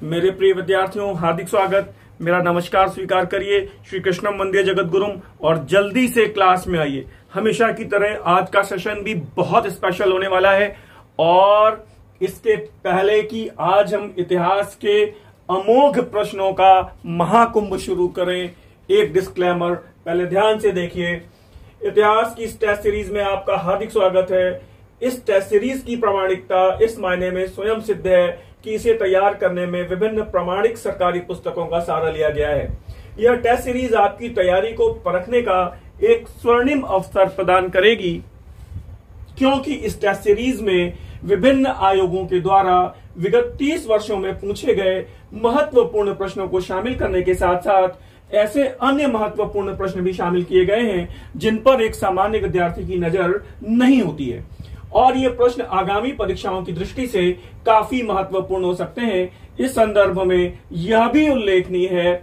मेरे प्रिय विद्यार्थियों, हार्दिक स्वागत। मेरा नमस्कार स्वीकार करिए। श्री कृष्णम वंदे जगत गुरुम और जल्दी से क्लास में आइए। हमेशा की तरह आज का सेशन भी बहुत स्पेशल होने वाला है और इसके पहले कि आज हम इतिहास के अमोघ प्रश्नों का महाकुंभ शुरू करें, एक डिस्क्लेमर पहले ध्यान से देखिए। इतिहास की इस टेस्ट सीरीज में आपका हार्दिक स्वागत है। इस टेस्ट सीरीज की प्रामाणिकता इस मायने में स्वयं सिद्ध है कि इसे तैयार करने में विभिन्न प्रामाणिक सरकारी पुस्तकों का सहारा लिया गया है। यह टेस्ट सीरीज आपकी तैयारी को परखने का एक स्वर्णिम अवसर प्रदान करेगी, क्योंकि इस टेस्ट सीरीज में विभिन्न आयोगों के द्वारा विगत 30 वर्षों में पूछे गए महत्वपूर्ण प्रश्नों को शामिल करने के साथ साथ ऐसे अन्य महत्वपूर्ण प्रश्न भी शामिल किए गए हैं जिन पर एक सामान्य विद्यार्थी की नजर नहीं होती है और ये प्रश्न आगामी परीक्षाओं की दृष्टि से काफी महत्वपूर्ण हो सकते हैं। इस संदर्भ में यह भी उल्लेखनीय है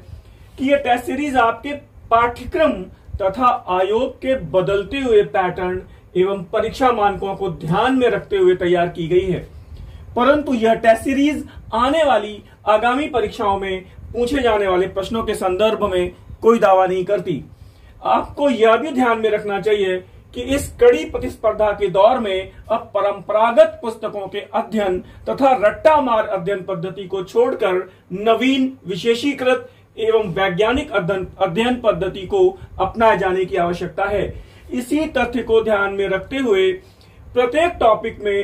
कि यह टेस्ट सीरीज आपके पाठ्यक्रम तथा आयोग के बदलते हुए पैटर्न एवं परीक्षा मानकों को ध्यान में रखते हुए तैयार की गई है, परंतु यह टेस्ट सीरीज आने वाली आगामी परीक्षाओं में पूछे जाने वाले प्रश्नों के संदर्भ में कोई दावा नहीं करती। आपको यह भी ध्यान में रखना चाहिए कि इस कड़ी प्रतिस्पर्धा के दौर में अब परंपरागत पुस्तकों के अध्ययन तथा रट्टा मार अध्ययन पद्धति को छोड़कर नवीन विशेषीकृत एवं वैज्ञानिक अध्ययन पद्धति को अपनाए जाने की आवश्यकता है। इसी तथ्य को ध्यान में रखते हुए प्रत्येक टॉपिक में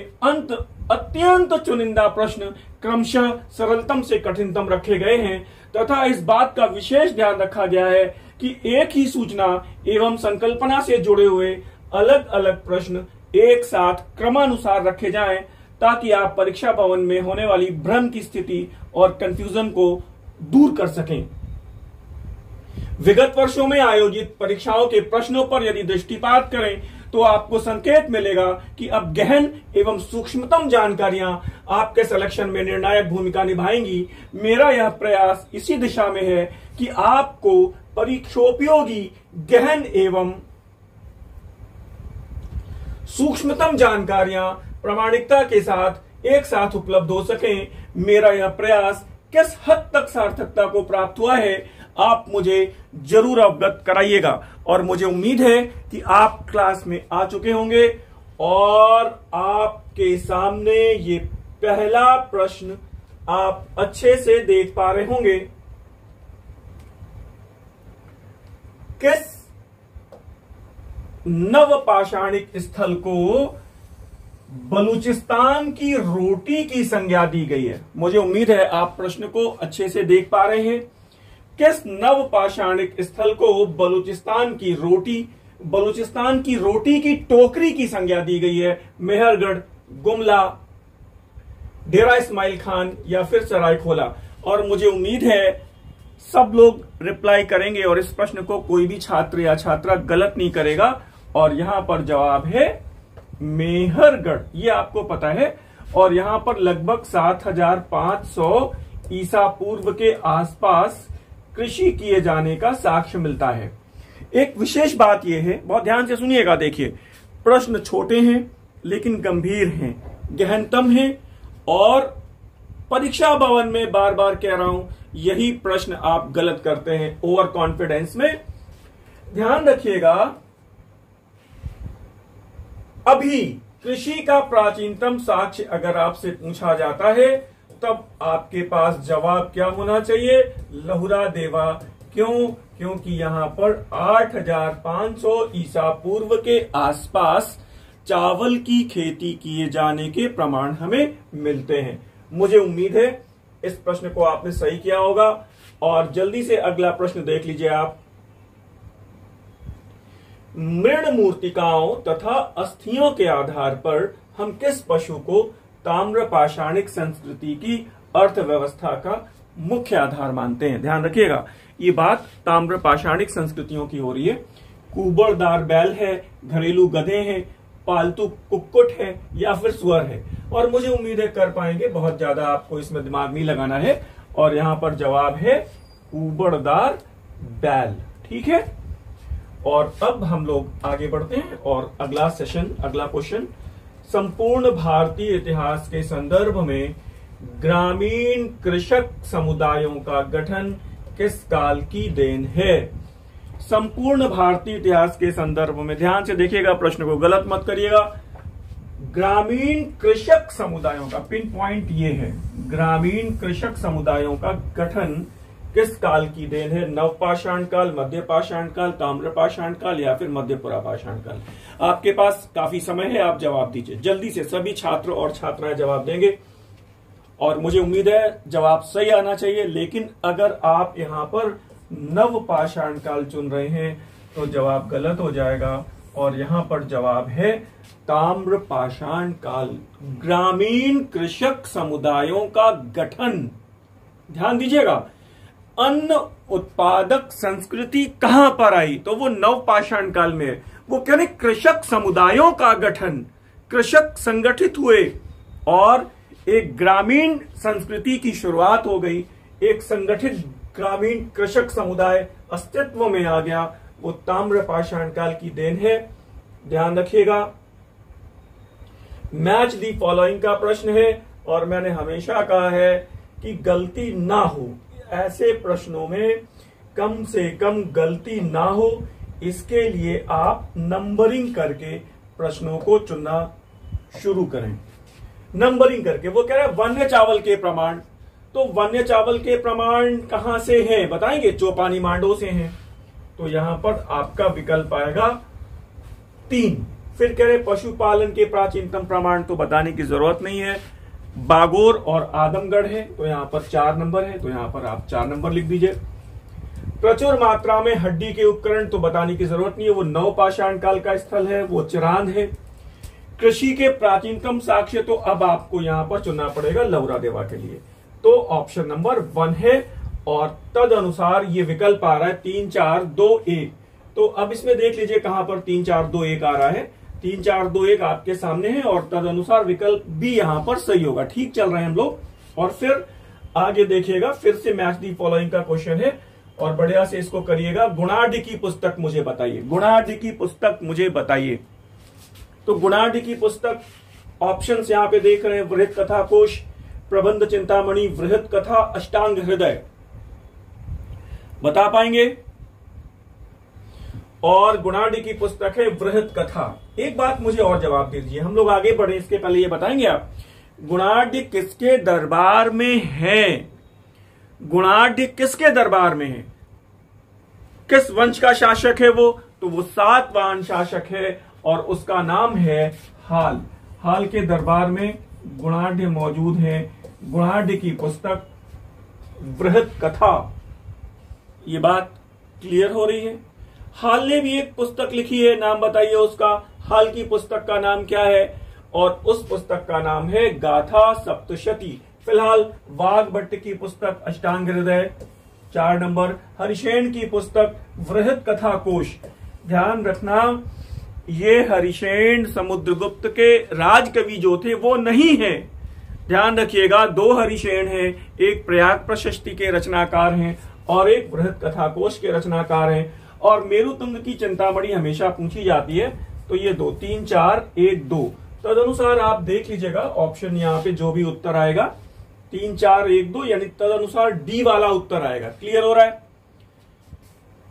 अत्यंत चुनिंदा प्रश्न क्रमशः सरलतम से कठिनतम रखे गए हैं तथा इस बात का विशेष ध्यान रखा गया है कि एक ही सूचना एवं संकल्पना से जुड़े हुए अलग अलग प्रश्न एक साथ क्रमानुसार रखे जाएं, ताकि आप परीक्षा भवन में होने वाली भ्रम की स्थिति और कंफ्यूजन को दूर कर सकें। विगत वर्षों में आयोजित परीक्षाओं के प्रश्नों पर यदि दृष्टिपात करें तो आपको संकेत मिलेगा कि अब गहन एवं सूक्ष्मतम जानकारियां आपके सिलेक्शन में निर्णायक भूमिका निभाएंगी। मेरा यह प्रयास इसी दिशा में है कि आपको परीक्षोपयोगी गहन एवं सूक्ष्मतम जानकारियां प्रामाणिकता के साथ एक साथ उपलब्ध हो सकें। मेरा यह प्रयास किस हद तक सार्थकता को प्राप्त हुआ है आप मुझे जरूर अवगत कराइएगा और मुझे उम्मीद है कि आप क्लास में आ चुके होंगे और आपके सामने ये पहला प्रश्न आप अच्छे से देख पा रहे होंगे। किस नवपाषाणिक स्थल को बलूचिस्तान की रोटी की संज्ञा दी गई है? मुझे उम्मीद है आप प्रश्न को अच्छे से देख पा रहे हैं। किस नवपाषाणिक स्थल को बलूचिस्तान की रोटी की टोकरी की संज्ञा दी गई है? मेहरगढ़, गुमला, डेरा इस्माइल खान या फिर सरायखोला? और मुझे उम्मीद है सब लोग रिप्लाई करेंगे और इस प्रश्न को कोई भी छात्र या छात्रा गलत नहीं करेगा और यहां पर जवाब है मेहरगढ़। ये आपको पता है और यहां पर लगभग 7500 ईसा पूर्व के आसपास कृषि किए जाने का साक्ष्य मिलता है। एक विशेष बात यह है, बहुत ध्यान से सुनिएगा। देखिए, प्रश्न छोटे हैं लेकिन गंभीर हैं, गहनतम हैं और परीक्षा भवन में बार बार कह रहा हूं यही प्रश्न आप गलत करते हैं ओवर कॉन्फिडेंस में। ध्यान रखिएगा, अभी कृषि का प्राचीनतम साक्ष्य अगर आपसे पूछा जाता है तब आपके पास जवाब क्या होना चाहिए? लहुरा देवा। क्यों? क्योंकि यहां पर 8500 ईसा पूर्व के आसपास चावल की खेती किए जाने के प्रमाण हमें मिलते हैं। मुझे उम्मीद है इस प्रश्न को आपने सही किया होगा और जल्दी से अगला प्रश्न देख लीजिए आप। मृण मूर्तिकाओं तथा अस्थियों के आधार पर हम किस पशु को ताम्र पाषाणिक संस्कृति की अर्थव्यवस्था का मुख्य आधार मानते हैं? ध्यान रखिएगा, ये बात ताम्र पाषाणिक संस्कृतियों की हो रही है। कुबड़दार बैल है, घरेलू गधे हैं, पालतू कुक्कुट है या फिर सुअर है? और मुझे उम्मीद है कर पाएंगे, बहुत ज्यादा आपको इसमें दिमाग नहीं लगाना है और यहां पर जवाब है कुबड़दार बैल। ठीक है, और अब हम लोग आगे बढ़ते हैं और अगला क्वेश्चन संपूर्ण भारतीय इतिहास के संदर्भ में ग्रामीण कृषक समुदायों का गठन किस काल की देन है? संपूर्ण भारतीय इतिहास के संदर्भ में ध्यान से देखिएगा, प्रश्न को गलत मत करिएगा। ग्रामीण कृषक समुदायों का पिन पॉइंट ये है, ग्रामीण कृषक समुदायों का गठन किस काल की देन है? नवपाषाण काल, मध्य पाषाण काल, ताम्रपाषाण काल या फिर मध्यपुरा पाषाण काल? आपके पास काफी समय है, आप जवाब दीजिए जल्दी से। सभी छात्र और छात्राएं जवाब देंगे और मुझे उम्मीद है जवाब सही आना चाहिए। लेकिन अगर आप यहां पर नवपाषाण काल चुन रहे हैं तो जवाब गलत हो जाएगा और यहां पर जवाब है ताम्रपाषाण काल। ग्रामीण कृषक समुदायों का गठन, ध्यान दीजिएगा, अन्न उत्पादक संस्कृति कहां पर आई? तो वो नवपाषाण काल में। वो कह रहे कृषक समुदायों का गठन, कृषक संगठित हुए और एक ग्रामीण संस्कृति की शुरुआत हो गई, एक संगठित ग्रामीण कृषक समुदाय अस्तित्व में आ गया, वो ताम्रपाषाण काल की देन है। ध्यान रखिएगा, मैच दी फॉलोइंग का प्रश्न है और मैंने हमेशा कहा है कि गलती ना हो, ऐसे प्रश्नों में कम से कम गलती ना हो, इसके लिए आप नंबरिंग करके प्रश्नों को चुनना शुरू करें। नंबरिंग करके, वो कह रहे हैं वन्य चावल के प्रमाण, तो वन्य चावल के प्रमाण कहां से हैं बताएंगे? चौपानी मांडो से हैं, तो यहां पर आपका विकल्प आएगा 3। फिर कह रहे पशुपालन के प्राचीनतम प्रमाण, तो बताने की जरूरत नहीं है, बागोर और आदमगढ़ है, तो यहां पर 4 नंबर है, तो यहां पर आप 4 नंबर लिख दीजिए। प्रचुर मात्रा में हड्डी के उपकरण, तो बताने की जरूरत नहीं है, वो नवपाषाण काल का स्थल है, वो चिरांद है। कृषि के प्राचीनतम साक्ष्य, तो अब आपको यहां पर चुनना पड़ेगा लौरादेवा के लिए, तो ऑप्शन नंबर 1 है और तद अनुसार ये विकल्प आ रहा है 3 4 2 1। तो अब इसमें देख लीजिए कहां पर 3 4 2 1 आ रहा है, 3 4 2 1 आपके सामने है और तद अनुसार विकल्प बी यहां पर सही होगा। ठीक चल रहे हैं हम लोग। और फिर आगे देखिएगा, फिर से मैच दी फॉलोइंग का क्वेश्चन है और बढ़िया से इसको करिएगा। गुणाढ़ की पुस्तक मुझे बताइए, गुणाढ़ की पुस्तक मुझे बताइए। तो गुणाढ़ की पुस्तक ऑप्शन यहां पे देख रहे हैं, वृहत कथा कोश, प्रबंध चिंतामणि, वृहत कथा, अष्टांग हृदय, बता पाएंगे? और गुणाढ़ की पुस्तक है वृहत कथा। एक बात मुझे और जवाब दीजिए, हम लोग आगे बढ़े इसके पहले ये बताएंगे आप, गुणाढ़ किसके दरबार में है? गुणाढ़ किसके दरबार में है? किस वंश का शासक है वो? तो वो सातवाहन शासक है और उसका नाम है हाल। हाल के दरबार में गुणाढ़ मौजूद है। गुणाढ़ की पुस्तक वृहत कथा, ये बात क्लियर हो रही है। हाल ने भी एक पुस्तक लिखी है, नाम बताइए उसका। हाल की पुस्तक का नाम क्या है? और उस पुस्तक का नाम है गाथा सप्तशती। फिलहाल वाघभट्ट की पुस्तक अष्टांग हृदय 4 नंबर, हरिशेन की पुस्तक वृहत कथा कोश। ध्यान रखना, ये हरिशेन समुद्रगुप्त के राजकवि जो थे वो नहीं है, ध्यान रखिएगा। 2 हरिशेन हैं, एक प्रयाग प्रशस्ति के रचनाकार हैं और एक वृहत कथा कोश के रचनाकार हैं। और मेरुतुंग की चिंतामणि हमेशा पूछी जाती है, तो ये 2 3 4 1 2 तदनुसार आप देख लीजिएगा ऑप्शन यहाँ पे जो भी उत्तर आएगा 3 4 1 2, यानी तदनुसार डी वाला उत्तर आएगा। क्लियर हो रहा है?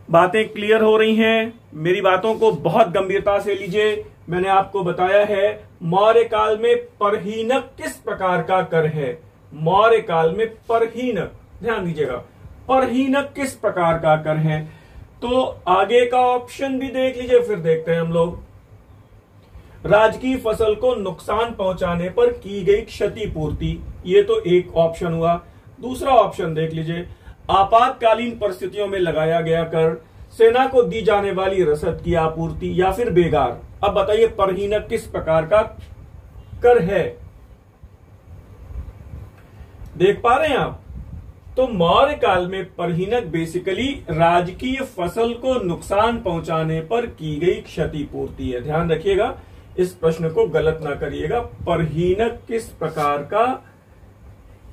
बातें क्लियर हो रही हैं? मेरी बातों को बहुत गंभीरता से लीजिए। मैंने आपको बताया है मौर्य काल में परहीनक किस प्रकार का कर है। मौर्य काल में परहीनक, ध्यान दीजिएगा, परहीनक किस प्रकार का कर है। तो आगे का ऑप्शन भी देख लीजिए, फिर देखते हैं हम लोग। राजकीय फसल को नुकसान पहुंचाने पर की गई क्षतिपूर्ति, ये तो एक ऑप्शन हुआ। दूसरा ऑप्शन देख लीजिए, आपातकालीन परिस्थितियों में लगाया गया कर, सेना को दी जाने वाली रसद की आपूर्ति या फिर बेगार। अब बताइए परहीनक किस प्रकार का कर है? देख पा रहे हैं आप? तो मौर्य काल में परहीनक बेसिकली राजकीय फसल को नुकसान पहुंचाने पर की गई क्षतिपूर्ति है। ध्यान रखिएगा, इस प्रश्न को गलत ना करिएगा। परहीनक किस प्रकार का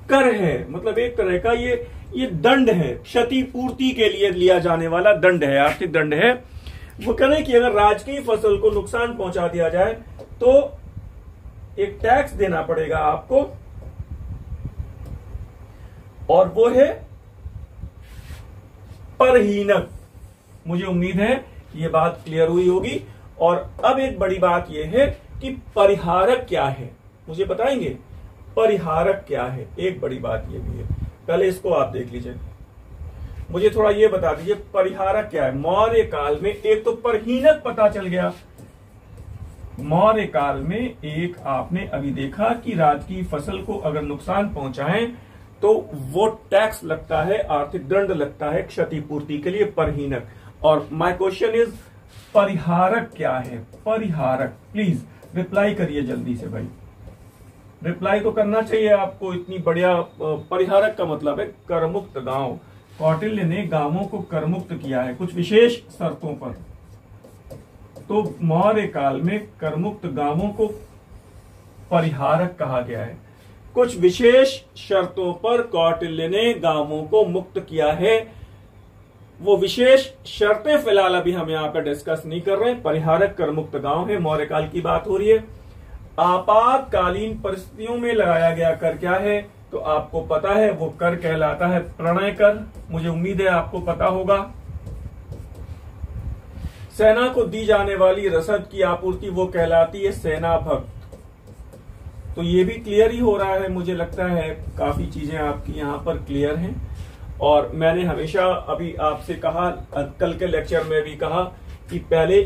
कर है, मतलब एक तरह का ये दंड है, क्षतिपूर्ति के लिए लिया जाने वाला दंड है, आर्थिक दंड है। वो कह रहे हैं कि अगर राजकीय फसल को नुकसान पहुंचा दिया जाए तो एक टैक्स देना पड़ेगा आपको, और वो है परहीनक। मुझे उम्मीद है ये बात क्लियर हुई होगी। और अब एक बड़ी बात यह है कि परिहारक क्या है, मुझे बताएंगे परिहारक क्या है। एक बड़ी बात यह भी है, पहले इसको आप देख लीजिए, मुझे थोड़ा ये बता दीजिए परिहारक क्या है। मौर्य काल में एक तो परहीनक पता चल गया, मौर्य काल में एक आपने अभी देखा कि राज की फसल को अगर नुकसान पहुंचाएं तो वो टैक्स लगता है, आर्थिक दंड लगता है क्षतिपूर्ति के लिए, परहीनक। और माय क्वेश्चन इज परिहारक क्या है। परिहारक प्लीज रिप्लाई करिए जल्दी से भाई, रिप्लाई तो करना चाहिए आपको, इतनी बढ़िया। परिहारक का मतलब है करमुक्त गांव। कौटिल्य ने गांवों को करमुक्त किया है कुछ विशेष शर्तों पर। तो मौर्य काल में करमुक्त गांवों को परिहारक कहा गया है। कुछ विशेष शर्तों पर कौटिल्य ने गांवों को मुक्त किया है। वो विशेष शर्तें फिलहाल अभी हम यहां पर डिस्कस नहीं कर रहे हैं। परिहारक करमुक्त गांव है, मौर्य काल की बात हो रही है। आपातकालीन परिस्थितियों में लगाया गया कर क्या है, तो आपको पता है वो कर कहलाता है प्रणय कर। मुझे उम्मीद है आपको पता होगा। सेना को दी जाने वाली रसद की आपूर्ति वो कहलाती है सेना भक्त। तो ये भी क्लियर ही हो रहा है, मुझे लगता है काफी चीजें आपकी यहां पर क्लियर हैं। और मैंने हमेशा अभी आपसे कहा, कल के लेक्चर में भी कहा कि पहले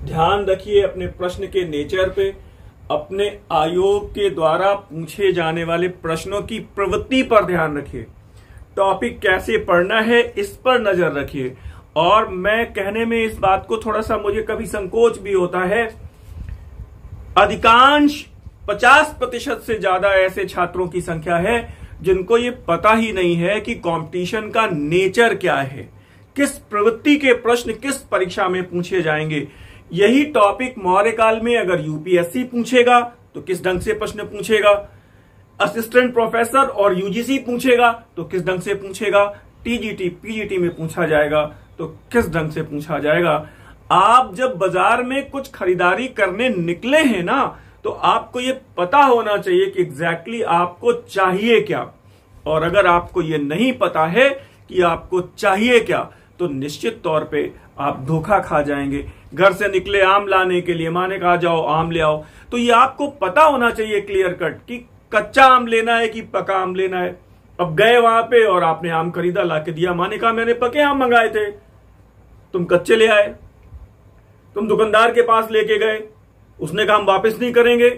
ध्यान रखिए अपने प्रश्न के नेचर पे, अपने आयोग के द्वारा पूछे जाने वाले प्रश्नों की प्रवृत्ति पर ध्यान रखिए, टॉपिक कैसे पढ़ना है इस पर नजर रखिए। और मैं कहने में इस बात को थोड़ा सा मुझे कभी संकोच भी होता है, अधिकांश 50% से ज्यादा ऐसे छात्रों की संख्या है जिनको ये पता ही नहीं है कि कंपटीशन का नेचर क्या है, किस प्रवृत्ति के प्रश्न किस परीक्षा में पूछे जाएंगे। यही टॉपिक मौर्य काल में अगर यूपीएससी पूछेगा तो किस ढंग से प्रश्न पूछेगा, असिस्टेंट प्रोफेसर और यूजीसी पूछेगा तो किस ढंग से पूछेगा, टीजीटी पीजीटी में पूछा जाएगा तो किस ढंग से पूछा जाएगा। आप जब बाजार में कुछ खरीदारी करने निकले हैं ना, तो आपको ये पता होना चाहिए कि एग्जैक्टली आपको चाहिए क्या। और अगर आपको ये नहीं पता है कि आपको चाहिए क्या, तो निश्चित तौर पे आप धोखा खा जाएंगे। घर से निकले आम लाने के लिए, माँ ने कहा जाओ आम ले आओ, तो ये आपको पता होना चाहिए क्लियर कट कि कच्चा आम लेना है कि पका आम लेना है। अब गए वहां पे और आपने आम खरीदा, लाके दिया, माँ ने कहा मैंने पके आम मंगाए थे, तुम कच्चे ले आए। तुम दुकानदार के पास लेके गए, उसने कहा हम वापस नहीं करेंगे।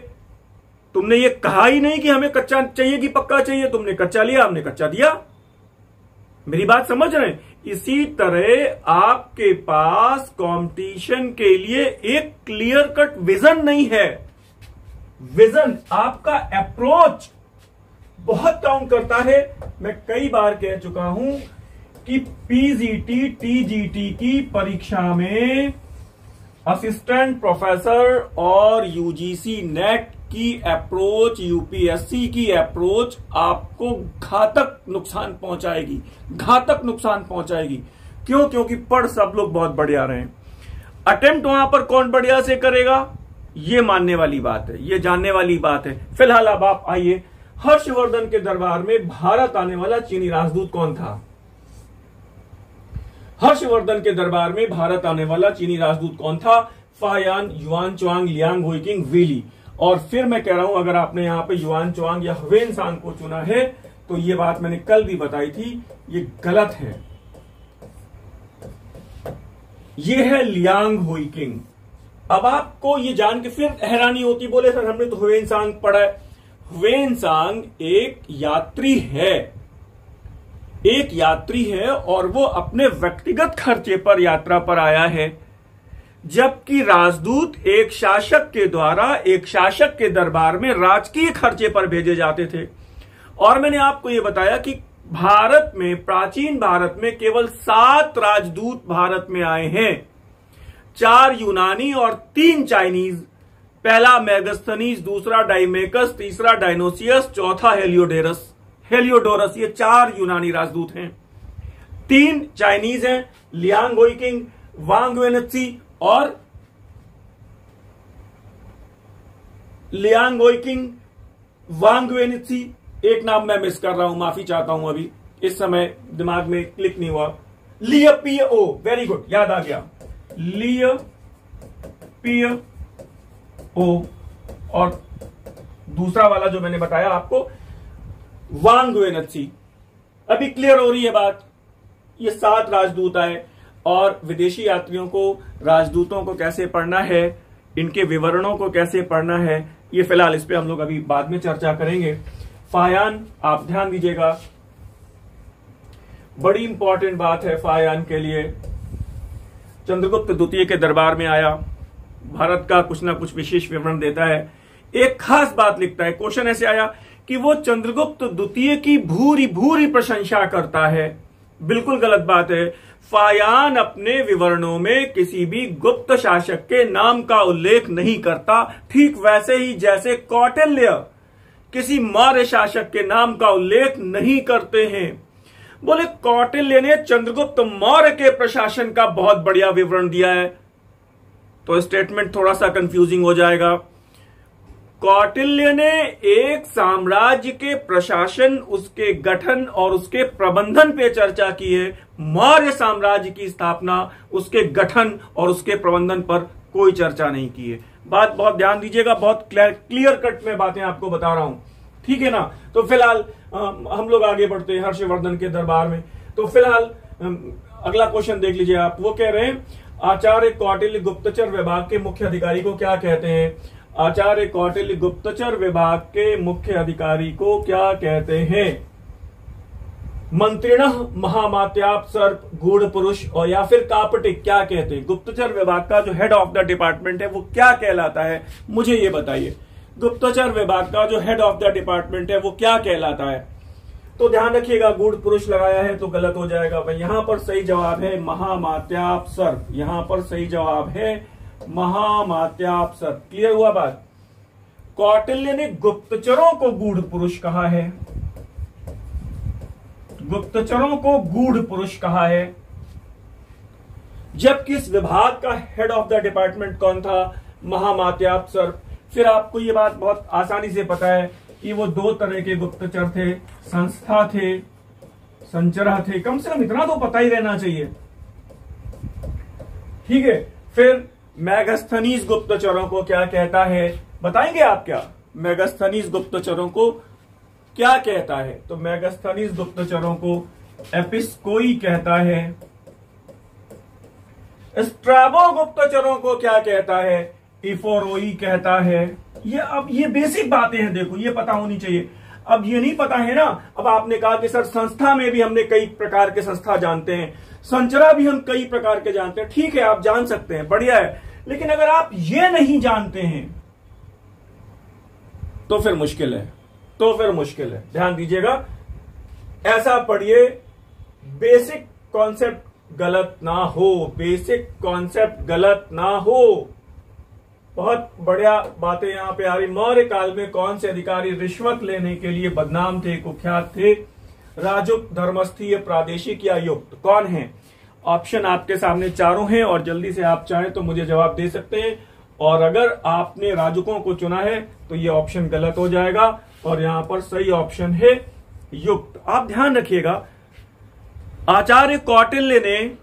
तुमने ये कहा ही नहीं कि हमें कच्चा चाहिए कि पक्का चाहिए, तुमने कच्चा लिया, हमने कच्चा दिया। मेरी बात समझ रहे हैं? इसी तरह आपके पास कंपटीशन के लिए एक क्लियर कट विजन नहीं है। विजन, आपका अप्रोच बहुत काउंट करता है। मैं कई बार कह चुका हूं कि पीजीटी टीजीटी की परीक्षा में असिस्टेंट प्रोफेसर और यूजीसी नेट की अप्रोच, यूपीएससी की अप्रोच आपको घातक नुकसान पहुंचाएगी, घातक नुकसान पहुंचाएगी। क्यों? क्योंकि पढ़ सब लोग बहुत बढ़िया रहे हैं, अटेम्प्ट वहां पर कौन बढ़िया से करेगा ये मानने वाली बात है, ये जानने वाली बात है। फिलहाल अब आप आइए, हर्षवर्धन के दरबार में भारत आने वाला चीनी राजदूत कौन था? हर्षवर्धन के दरबार में भारत आने वाला चीनी राजदूत कौन था? Faxian, Yuan Chwang, Liang Huiqing, वीली। और फिर मैं कह रहा हूं, अगर आपने यहां पे युआन चुआंग या ह्वेनसांग को चुना है तो ये बात मैंने कल भी बताई थी, ये गलत है। ये है लियांग हुइकिंग। अब आपको ये जान के फिर हैरानी होती, बोले सर हमने तो ह्वेनसांग पढ़ा है। ह्वेनसांग एक यात्री है, एक यात्री है और वो अपने व्यक्तिगत खर्चे पर यात्रा पर आया है, जबकि राजदूत एक शासक के द्वारा, एक शासक के दरबार में राजकीय खर्चे पर भेजे जाते थे। और मैंने आपको यह बताया कि भारत में, प्राचीन भारत में केवल 7 राजदूत भारत में आए हैं, 4 यूनानी और 3 चाइनीज। पहला मेगास्थनीज, दूसरा डाइमेकस, तीसरा डायनोसियस, चौथा हेलियोडोरस। ये 4 यूनानी राजदूत हैं, 3 चाइनीज हैं, लियांग हुइकिंग, वांग वेनेत्सी और वांग वेनेत्सी एक नाम मैं मिस कर रहा हूं, माफी चाहता हूं, अभी इस समय दिमाग में क्लिक नहीं हुआ। लियोपियो, वेरी गुड, याद आ गया, लियोपियो। और दूसरा वाला जो मैंने बताया आपको, वांग वेनत्सी। अभी क्लियर हो रही है बात। ये 7 राजदूत आए और विदेशी यात्रियों को राजदूतों को कैसे पढ़ना है, इनके विवरणों को कैसे पढ़ना है, ये फिलहाल इस पे हम लोग अभी बाद में चर्चा करेंगे। फायान, आप ध्यान दीजिएगा, बड़ी इंपॉर्टेंट बात है फायान के लिए। चंद्रगुप्त द्वितीय के दरबार में आया, भारत का कुछ ना कुछ विशेष विवरण देता है, एक खास बात लिखता है। क्वेश्चन ऐसे आया कि वो चंद्रगुप्त द्वितीय की भूरी भूरी प्रशंसा करता है। बिल्कुल गलत बात है। फायान अपने विवरणों में किसी भी गुप्त शासक के नाम का उल्लेख नहीं करता, ठीक वैसे ही जैसे कौटिल्य किसी मौर्य शासक के नाम का उल्लेख नहीं करते हैं। बोले कौटिल्य ने चंद्रगुप्त मौर्य के प्रशासन का बहुत बढ़िया विवरण दिया है, तो स्टेटमेंट थोड़ा सा कंफ्यूजिंग हो जाएगा। कौटिल्य ने एक साम्राज्य के प्रशासन, उसके गठन और उसके प्रबंधन पे चर्चा की है। मौर्य साम्राज्य की स्थापना, उसके गठन और उसके प्रबंधन पर कोई चर्चा नहीं की है। बात बहुत ध्यान दीजिएगा, बहुत क्लियर कट में बातें आपको बता रहा हूं, ठीक है ना। तो फिलहाल हम लोग आगे बढ़ते हैं हर्षवर्धन के दरबार में। तो फिलहाल अगला क्वेश्चन देख लीजिए आप। वो कह रहे हैं आचार्य कौटिल्य गुप्तचर विभाग के मुख्य अधिकारी को क्या कहते हैं? आचार्य कौटिल्य गुप्तचर विभाग के मुख्य अधिकारी को क्या कहते हैं? मंत्रिण, महामात्याप, सर्प, गूढ़ पुरुष और या फिर कापटिक, क्या कहते हैं? गुप्तचर विभाग का जो हेड ऑफ द डिपार्टमेंट है वो क्या कहलाता है, मुझे ये बताइए। गुप्तचर विभाग का जो हेड ऑफ द डिपार्टमेंट है वो क्या कहलाता है? तो ध्यान रखिएगा, गूढ़ पुरुष लगाया है तो गलत हो जाएगा भाई। यहां पर सही जवाब है महामात्याप सर्प। यहां पर सही जवाब है महामात्याप सर्प। क्लियर हुआ बात? कौटिल्य ने गुप्तचरों को गूढ़ पुरुष कहा है, गुप्तचरों को गूढ़ पुरुष कहा है, जबकि इस विभाग का हेड ऑफ द डिपार्टमेंट कौन था? महामात्याप सर्प। फिर आपको ये बात बहुत आसानी से पता है कि वो 2 तरह के गुप्तचर थे, संस्था थे, संचरा थे। कम से कम इतना तो पता ही रहना चाहिए, ठीक है। फिर मेगास्थनीज गुप्तचरों को क्या कहता है, बताएंगे आप क्या? मेगास्थनीज गुप्तचरों को क्या कहता है? तो मेगास्थनीज गुप्तचरों को एपिस्कोई कहता है। स्ट्राबो गुप्तचरों को क्या कहता है? इफोरोई कहता है। ये बेसिक बातें हैं, देखो ये पता होनी चाहिए। अब ये नहीं पता है ना, अब आपने कहा कि सर संस्था में भी हमने कई प्रकार के संस्था जानते हैं, संचरा भी हम कई प्रकार के जानते हैं, ठीक है आप जान सकते हैं, बढ़िया है। लेकिन अगर आप ये नहीं जानते हैं तो फिर मुश्किल है, तो फिर मुश्किल है। ध्यान दीजिएगा, ऐसा पढ़िए बेसिक कॉन्सेप्ट गलत ना हो, बेसिक कॉन्सेप्ट गलत ना हो। बहुत बढ़िया बातें यहां पे आ रही। मौर्य काल में कौन से अधिकारी रिश्वत लेने के लिए बदनाम थे, कुख्यात थे? राजुक, धर्मस्थीय, प्रादेशिक या युक्त? कौन है? ऑप्शन आपके सामने चारों हैं और जल्दी से आप चाहें तो मुझे जवाब दे सकते हैं। और अगर आपने राजुकों को चुना है तो ये ऑप्शन गलत हो जाएगा और यहां पर सही ऑप्शन है युक्त। आप ध्यान रखिएगा, आचार्य कौटिल्य ने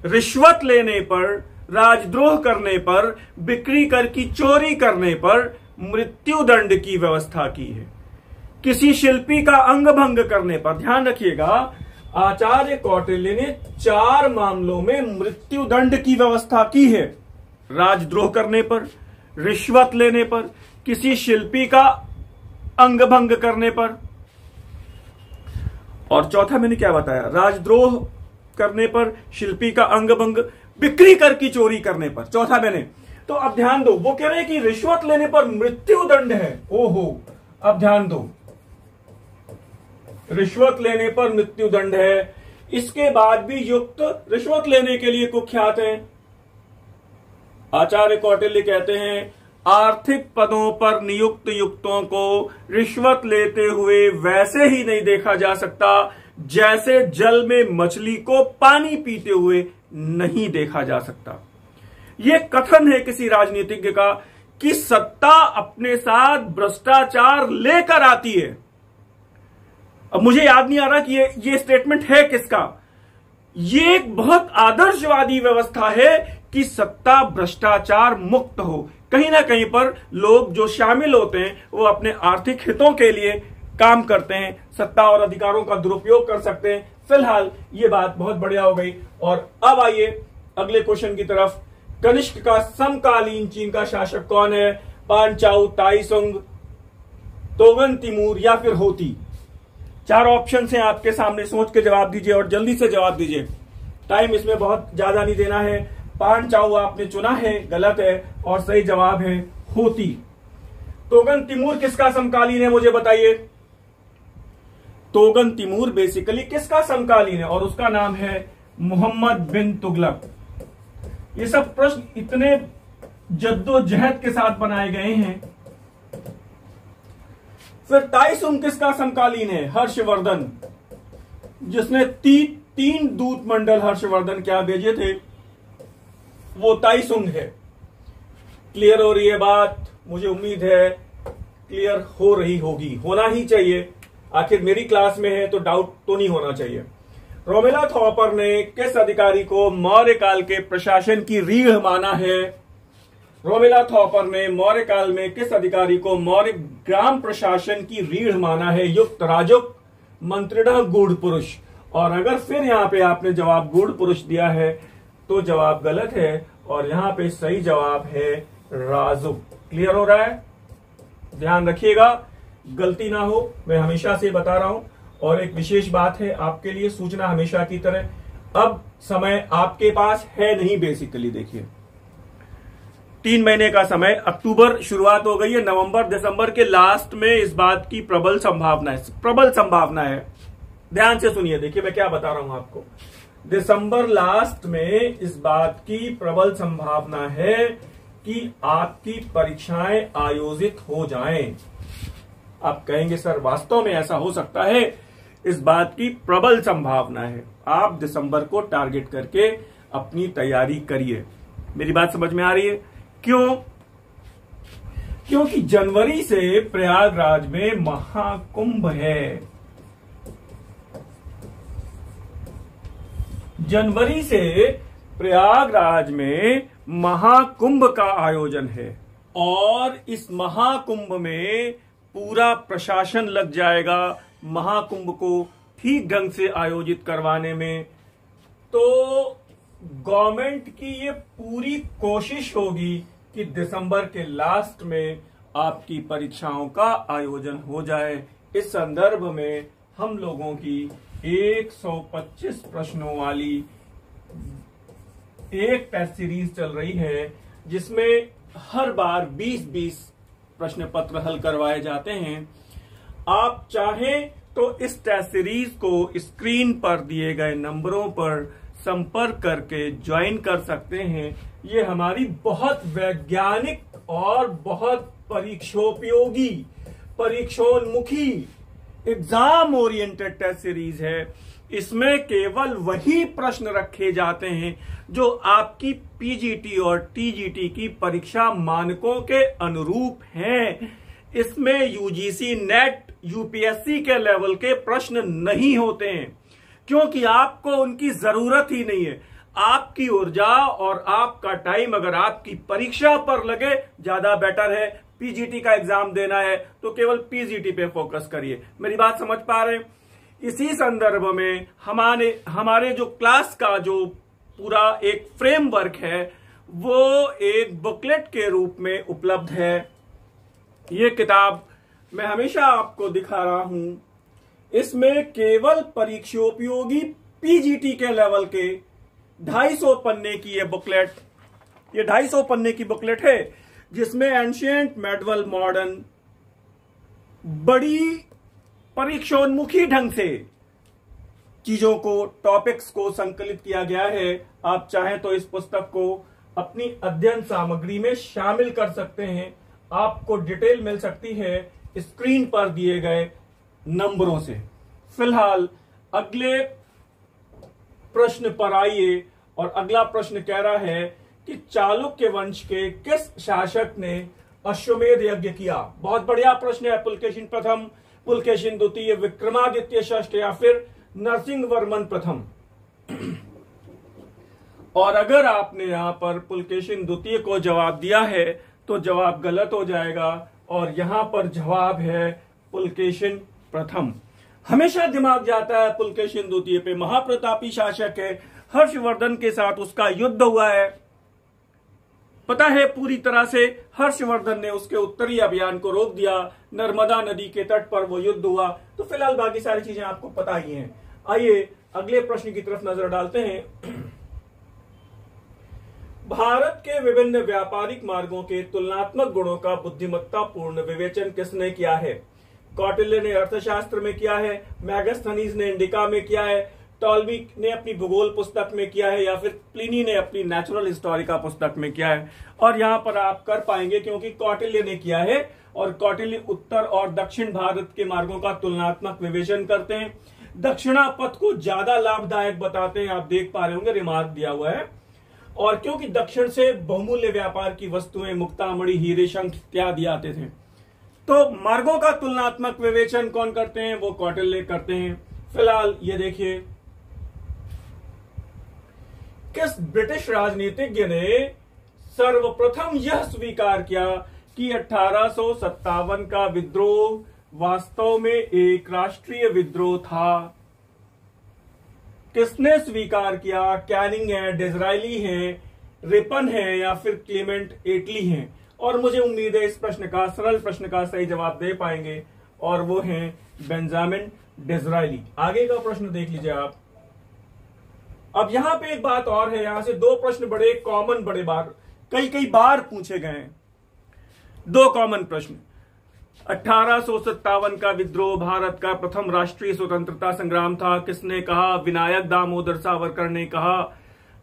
रिश्वत लेने पर, राजद्रोह करने पर, बिक्री कर की चोरी करने पर मृत्युदंड की व्यवस्था की है। किसी शिल्पी का अंग भंग करने पर, ध्यान रखिएगा, आचार्य कौटिल्य ने 4 मामलों में मृत्युदंड की व्यवस्था की है। राजद्रोह करने पर, रिश्वत लेने पर, किसी शिल्पी का अंग भंग करने पर, और चौथा मैंने क्या बताया? राजद्रोह करने पर, शिल्पी का अंग भंग, बिक्री कर की चोरी करने पर, चौथा मैंने। तो अब ध्यान दो, वो कह रहे हैं कि रिश्वत लेने पर मृत्युदंड है। ओहो, अब ध्यान दो, रिश्वत लेने पर मृत्युदंड है, इसके बाद भी युक्त रिश्वत लेने के लिए कुख्यात हैं। आचार्य कौटिल्य कहते हैं आर्थिक पदों पर नियुक्त युक्तों को रिश्वत लेते हुए वैसे ही नहीं देखा जा सकता जैसे जल में मछली को पानी पीते हुए नहीं देखा जा सकता। यह कथन है किसी राजनीतिज्ञ का कि सत्ता अपने साथ भ्रष्टाचार लेकर आती है। अब मुझे याद नहीं आ रहा कि ये स्टेटमेंट है किसका। ये एक बहुत आदर्शवादी व्यवस्था है कि सत्ता भ्रष्टाचार मुक्त हो। कहीं ना कहीं पर लोग जो शामिल होते हैं वो अपने आर्थिक हितों के लिए काम करते हैं, सत्ता और अधिकारों का दुरुपयोग कर सकते हैं। फिलहाल ये बात बहुत बढ़िया हो गई। और अब आइए अगले क्वेश्चन की तरफ। कनिष्क का समकालीन चीन का शासक कौन है? पांचाऊ, ताइसुंग, तोगन तिमूर या फिर होती? 4 ऑप्शन हैं आपके सामने, सोच के जवाब दीजिए और जल्दी से जवाब दीजिए। टाइम इसमें बहुत ज्यादा नहीं देना है। पांचाऊ आपने चुना है, गलत है, और सही जवाब है होती। तोगन तिमूर किसका समकालीन है, मुझे बताइए। तोगन तिमूर बेसिकली किसका समकालीन है? और उसका नाम है मोहम्मद बिन तुगलक। ये सब प्रश्न इतने जद्दोजहद के साथ बनाए गए हैं। फिर ताइसुंग किसका समकालीन है? हर्षवर्धन, जिसने 3 दूत मंडल हर्षवर्धन क्या भेजे थे, वो ताइसुंग है। क्लियर हो रही है बात? मुझे उम्मीद है क्लियर हो रही होगी, होना ही चाहिए, आखिर मेरी क्लास में है तो डाउट तो नहीं होना चाहिए। रोमेला थॉपर ने किस अधिकारी को मौर्य काल के प्रशासन की रीढ़ माना है? रोमेला थॉपर ने मौर्य काल में किस अधिकारी को मौर्य ग्राम प्रशासन की रीढ़ माना है? युक्त, राजुक, मंत्रिणा, गूढ़ पुरुष। और अगर फिर यहां पे आपने जवाब गूढ़ पुरुष दिया है तो जवाब गलत है, और यहां पे सही जवाब है राजुक। क्लियर हो रहा है? ध्यान रखिएगा, गलती ना हो, मैं हमेशा से बता रहा हूं। और एक विशेष बात है आपके लिए, सूचना हमेशा की तरह, अब समय आपके पास है नहीं। बेसिकली देखिए 3 महीने का समय, अक्टूबर शुरुआत हो गई है, नवंबर दिसंबर के लास्ट में इस बात की प्रबल संभावना है। ध्यान से सुनिए, देखिए मैं क्या बता रहा हूं आपको। दिसंबर लास्ट में इस बात की प्रबल संभावना है कि आपकी परीक्षाएं आयोजित हो जाएं। आप कहेंगे सर वास्तव में ऐसा हो सकता है? इस बात की प्रबल संभावना है। आप दिसंबर को टारगेट करके अपनी तैयारी करिए। मेरी बात समझ में आ रही है? क्यों? क्योंकि जनवरी से प्रयागराज में महाकुंभ है। जनवरी से प्रयागराज में महाकुंभ का आयोजन है, और इस महाकुंभ में पूरा प्रशासन लग जाएगा महाकुंभ को ठीक ढंग से आयोजित करवाने में। तो गवर्नमेंट की ये पूरी कोशिश होगी कि दिसंबर के लास्ट में आपकी परीक्षाओं का आयोजन हो जाए। इस संदर्भ में हम लोगों की 125 प्रश्नों वाली एक टेस्ट सीरीज चल रही है, जिसमें हर बार 20-20 प्रश्न पत्र हल करवाए जाते हैं। आप चाहें तो इस टेस्ट सीरीज को स्क्रीन पर दिए गए नंबरों पर संपर्क करके ज्वाइन कर सकते हैं। ये हमारी बहुत वैज्ञानिक और बहुत परीक्षोपयोगी, परीक्षोन्मुखी, एग्जाम ओरिएंटेड टेस्ट सीरीज है। इसमें केवल वही प्रश्न रखे जाते हैं जो आपकी पीजीटी और टीजीटी की परीक्षा मानकों के अनुरूप हैं। इसमें यूजीसी, नेट, यूपीएससी के लेवल के प्रश्न नहीं होते हैं, क्योंकि आपको उनकी जरूरत ही नहीं है। आपकी ऊर्जा और आपका टाइम अगर आपकी परीक्षा पर लगे ज्यादा बेटर है। पीजीटी का एग्जाम देना है तो केवल पीजीटी पे फोकस करिए। मेरी बात समझ पा रहे हैं? इसी संदर्भ में हमारे जो क्लास का जो पूरा एक फ्रेमवर्क है वो एक बुकलेट के रूप में उपलब्ध है। ये किताब मैं हमेशा आपको दिखा रहा हूं। इसमें केवल परीक्षोपयोगी पीजीटी के लेवल के 250 पन्ने की ये बुकलेट, ये 250 पन्ने की बुकलेट है, जिसमें एंशिएंट, मेडिवल, मॉडर्न, बड़ी परीक्षोन्मुखी ढंग से चीजों को, टॉपिक्स को संकलित किया गया है। आप चाहें तो इस पुस्तक को अपनी अध्ययन सामग्री में शामिल कर सकते हैं। आपको डिटेल मिल सकती है स्क्रीन पर दिए गए नंबरों से। फिलहाल अगले प्रश्न पर आइए, और अगला प्रश्न कह रहा है कि चालुक्य वंश के किस शासक ने अश्वमेध यज्ञ किया? बहुत बढ़िया प्रश्न है। एप्लीकेशन प्रथम पुलकेशिन द्वितीय, विक्रमादित्य षष्ठ या फिर नरसिंहवर्मन प्रथम। और अगर आपने यहां पर पुलकेशिन द्वितीय को जवाब दिया है तो जवाब गलत हो जाएगा और यहां पर जवाब है पुलकेशिन प्रथम। हमेशा दिमाग जाता है पुलकेशिन द्वितीय पे, महाप्रतापी शासक है, हर्षवर्धन के साथ उसका युद्ध हुआ है, पता है पूरी तरह से। हर्षवर्धन ने उसके उत्तरी अभियान को रोक दिया, नर्मदा नदी के तट पर वो युद्ध हुआ। तो फिलहाल बाकी सारी चीजें आपको पता ही हैं। आइए अगले प्रश्न की तरफ नजर डालते हैं। भारत के विभिन्न व्यापारिक मार्गों के तुलनात्मक गुणों का बुद्धिमत्तापूर्ण विवेचन किसने किया है? कौटिल्य ने अर्थशास्त्र में किया है, मैगस्थनीज ने इंडिका में किया है, टॉलमी ने अपनी भूगोल पुस्तक में किया है, या फिर प्लिनी ने अपनी नेचुरल हिस्टोरिका पुस्तक में किया है। और यहां पर आप कर पाएंगे क्योंकि कौटिल्य ने किया है और कौटिल्य उत्तर और दक्षिण भारत के मार्गों का तुलनात्मक विवेचन करते हैं, दक्षिणा पथ को ज्यादा लाभदायक बताते हैं। आप देख पा रहे होंगे रिमार्क दिया हुआ है। और क्योंकि दक्षिण से बहुमूल्य व्यापार की वस्तुएं, मुक्तामणि, हीरे, शंख इत्यादि आते थे, तो मार्गों का तुलनात्मक विवेचन कौन करते हैं? वो कौटिल्य करते हैं। फिलहाल ये देखिए, किस ब्रिटिश राजनीतिज्ञ ने सर्वप्रथम यह स्वीकार किया कि 1857 का विद्रोह वास्तव में एक राष्ट्रीय विद्रोह था? किसने स्वीकार किया? कैनिंग है, डिज़रायली है, रिपन है या फिर क्लेमेंट एटली है? और मुझे उम्मीद है इस प्रश्न का, सरल प्रश्न का सही जवाब दे पाएंगे और वो हैं बेंजामिन डिज़रायली। आगे का प्रश्न देख लीजिए आप। अब यहां पे एक बात और है, यहां से दो प्रश्न बड़े कॉमन, बड़े बार कई बार पूछे गए हैं। दो कॉमन प्रश्न। 1857 का विद्रोह भारत का प्रथम राष्ट्रीय स्वतंत्रता संग्राम था, किसने कहा? विनायक दामोदर सावरकर ने कहा।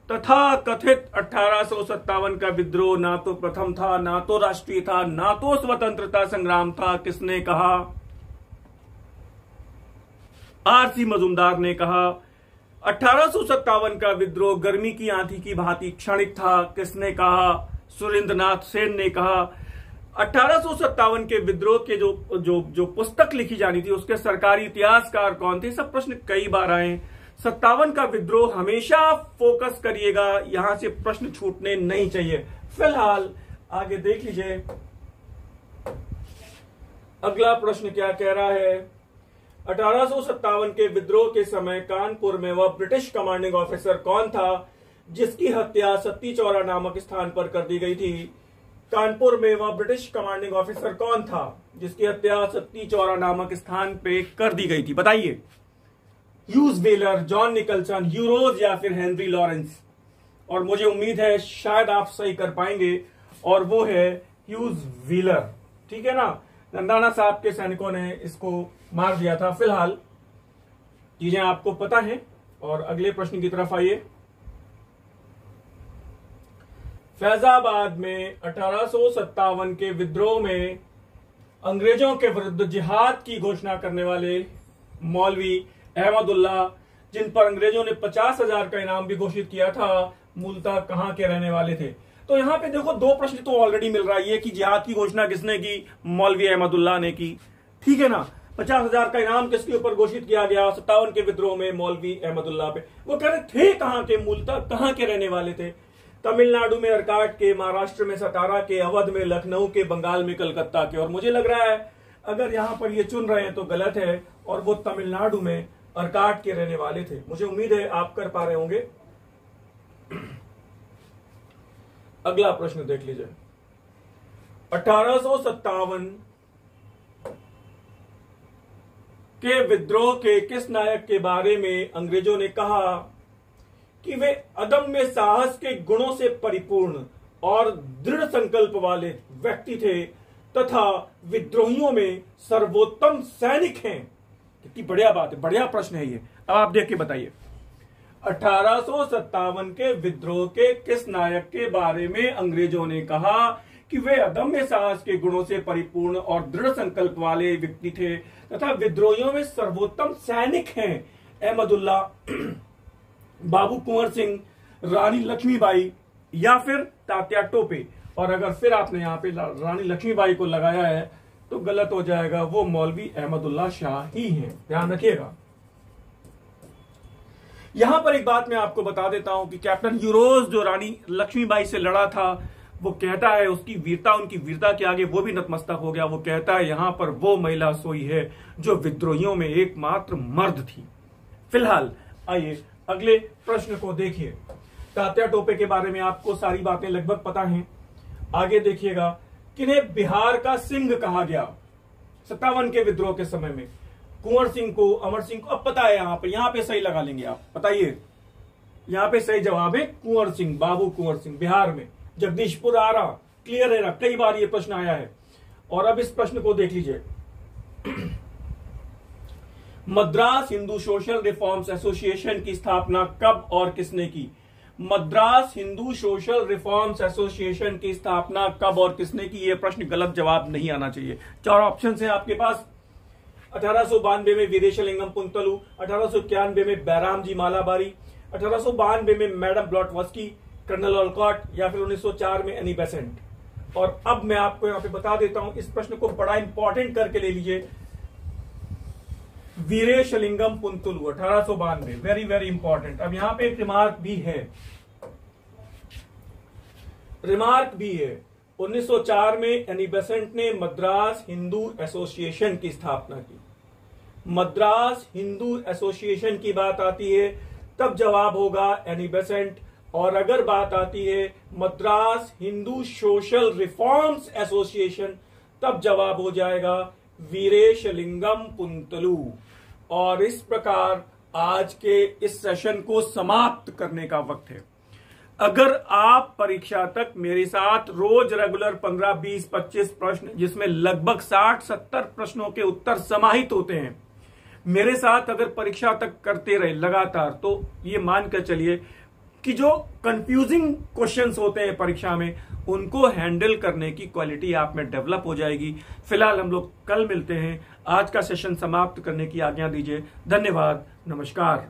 तथा कथित 1857 का विद्रोह ना तो प्रथम था, ना तो राष्ट्रीय था, ना तो स्वतंत्रता संग्राम था, किसने कहा? आरसी मजूमदार ने कहा। 1857 का विद्रोह गर्मी की आंधी की भांति क्षणिक था, किसने कहा? सुरेंद्रनाथ सेन ने कहा। 1857 के विद्रोह के जो पुस्तक लिखी जानी थी उसके सरकारी इतिहासकार कौन थे? सब प्रश्न कई बार आए। 57 का विद्रोह हमेशा फोकस करिएगा, यहां से प्रश्न छूटने नहीं चाहिए। फिलहाल आगे देख लीजिए अगला प्रश्न क्या कह रहा है। 1857 के विद्रोह के समय कानपुर में वह ब्रिटिश कमांडिंग ऑफिसर कौन था जिसकी हत्या सत्ती चौरा नामक स्थान पर कर दी गई थी? कानपुर में वह ब्रिटिश कमांडिंग ऑफिसर कौन था जिसकी हत्या सत्ती चौरा नामक स्थान पे कर दी गई थी? बताइए। Hugh Wheeler, John Nicholson, Hugh Rose या फिर हेनरी लॉरेंस? और मुझे उम्मीद है शायद आप सही कर पाएंगे और वो है ह्यूज व्हीलर। ठीक है ना, नंदाना साहब के सैनिकों ने इसको मार दिया था। फिलहाल चीजें आपको पता है और अगले प्रश्न की तरफ आइए। फैजाबाद में 1857 के विद्रोह में अंग्रेजों के विरुद्ध जिहाद की घोषणा करने वाले मौलवी अहमदुल्ला, जिन पर अंग्रेजों ने 50,000 का इनाम भी घोषित किया था, मूलतः कहां के रहने वाले थे? तो यहां पे देखो दो प्रश्न तो ऑलरेडी मिल रहा है कि जिहाद की घोषणा किसने की? मौलवी अहमदुल्ला ने की। ठीक है ना, 50,000 का इनाम किसके ऊपर घोषित किया गया? 57 के विद्रोह में मौलवी अहमदुल्ला पे। वो कह रहे थे कहां के, मूलतः कहां के रहने वाले थे? तमिलनाडु में अरकाट के, महाराष्ट्र में सतारा के, अवध में लखनऊ के, बंगाल में कलकत्ता के। और मुझे लग रहा है अगर यहां पर ये चुन रहे हैं तो गलत है और वो तमिलनाडु में अरकाट के रहने वाले थे। मुझे उम्मीद है आप कर पा रहे होंगे। अगला प्रश्न देख लीजिए। 1857 के विद्रोह के किस नायक के बारे में अंग्रेजों ने कहा कि वे अदम्य साहस के गुणों से परिपूर्ण और दृढ़ संकल्प वाले व्यक्ति थे तथा विद्रोहियों में सर्वोत्तम सैनिक हैं? कितनी बढ़िया बात है, बढ़िया प्रश्न है ये। अब आप देख के बताइए। 1857 के विद्रोह के किस नायक के बारे में अंग्रेजों ने कहा कि वे अदम्य साहस के गुणों से परिपूर्ण और दृढ़ संकल्प वाले व्यक्ति थे तथा विद्रोहियों में सर्वोत्तम सैनिक हैं? अहमदुल्ला, बाबू कुंवर सिंह, रानी लक्ष्मीबाई या फिर तात्या टोपे? और अगर फिर आपने यहां पे रानी लक्ष्मीबाई को लगाया है तो गलत हो जाएगा, वो मौलवी अहमदुल्ला शाह ही हैं, ध्यान रखिएगा। यहां पर एक बात मैं आपको बता देता हूं कि कैप्टन यूरोज जो रानी लक्ष्मीबाई से लड़ा था, वो कहता है उसकी वीरता, उनकी वीरता के आगे वो भी नतमस्तक हो गया। वो कहता है यहां पर वो महिला सोई है जो विद्रोहियों में एकमात्र मर्द थी। फिलहाल आइए अगले प्रश्न को देखिए। तात्या टोपे के बारे में आपको सारी बातें लगभग पता हैं। आगे देखिएगा, किन्हें बिहार का सिंह कहा गया 57 के विद्रोह के समय में? कुंवर सिंह को, अमर सिंह को। अब पता है, यहां पे सही लगा लेंगे आप, बताइए। यहां पे सही जवाब है कुंवर सिंह, बाबू कुंवर सिंह, बिहार में जगदीशपुर आ रहा, क्लियर है ना, कई बार ये प्रश्न आया है। और अब इस प्रश्न को देख लीजिए। Madras Hindu social reforms association की स्थापना कब और किसने की? Madras Hindu social reforms association की स्थापना कब और किसने की? यह प्रश्न गलत जवाब नहीं आना चाहिए। 4 ऑप्शन है आपके पास। 1892 में वीरेशलिंगम पुंतलू, 1891 में बैराम जी मालाबारी, 1892 में मैडम ब्लॉटवस्की, कर्नल ऑलकॉट, या फिर 1904 में एनी बेसेंट। और अब मैं आपको यहां पे बता देता हूं, इस प्रश्न को बड़ा इंपॉर्टेंट करके ले लीजिए। Veeresalingam Pantulu 1892, very very important. अब यहां पे एक रिमार्क भी है, 1904 में एनी बेसेंट ने मद्रास हिंदू एसोसिएशन की स्थापना की। मद्रास हिंदू एसोसिएशन की बात आती है तब जवाब होगा एनी बेसेंट, और अगर बात आती है Madras Hindu social reforms association तब जवाब हो जाएगा वीरेशलिंगम पुंतलू। और इस प्रकार आज के इस सेशन को समाप्त करने का वक्त है। अगर आप परीक्षा तक मेरे साथ रोज रेगुलर 15, 20, 25 प्रश्न, जिसमें लगभग 60-70 प्रश्नों के उत्तर समाहित होते हैं, मेरे साथ अगर परीक्षा तक करते रहे लगातार, तो ये मानकर चलिए कि जो कंफ्यूजिंग क्वेश्चंस होते हैं परीक्षा में, उनको हैंडल करने की क्वालिटी आप में डेवलप हो जाएगी। फिलहाल हम लोग कल मिलते हैं। आज का सेशन समाप्त करने की आज्ञा दीजिए। धन्यवाद, नमस्कार।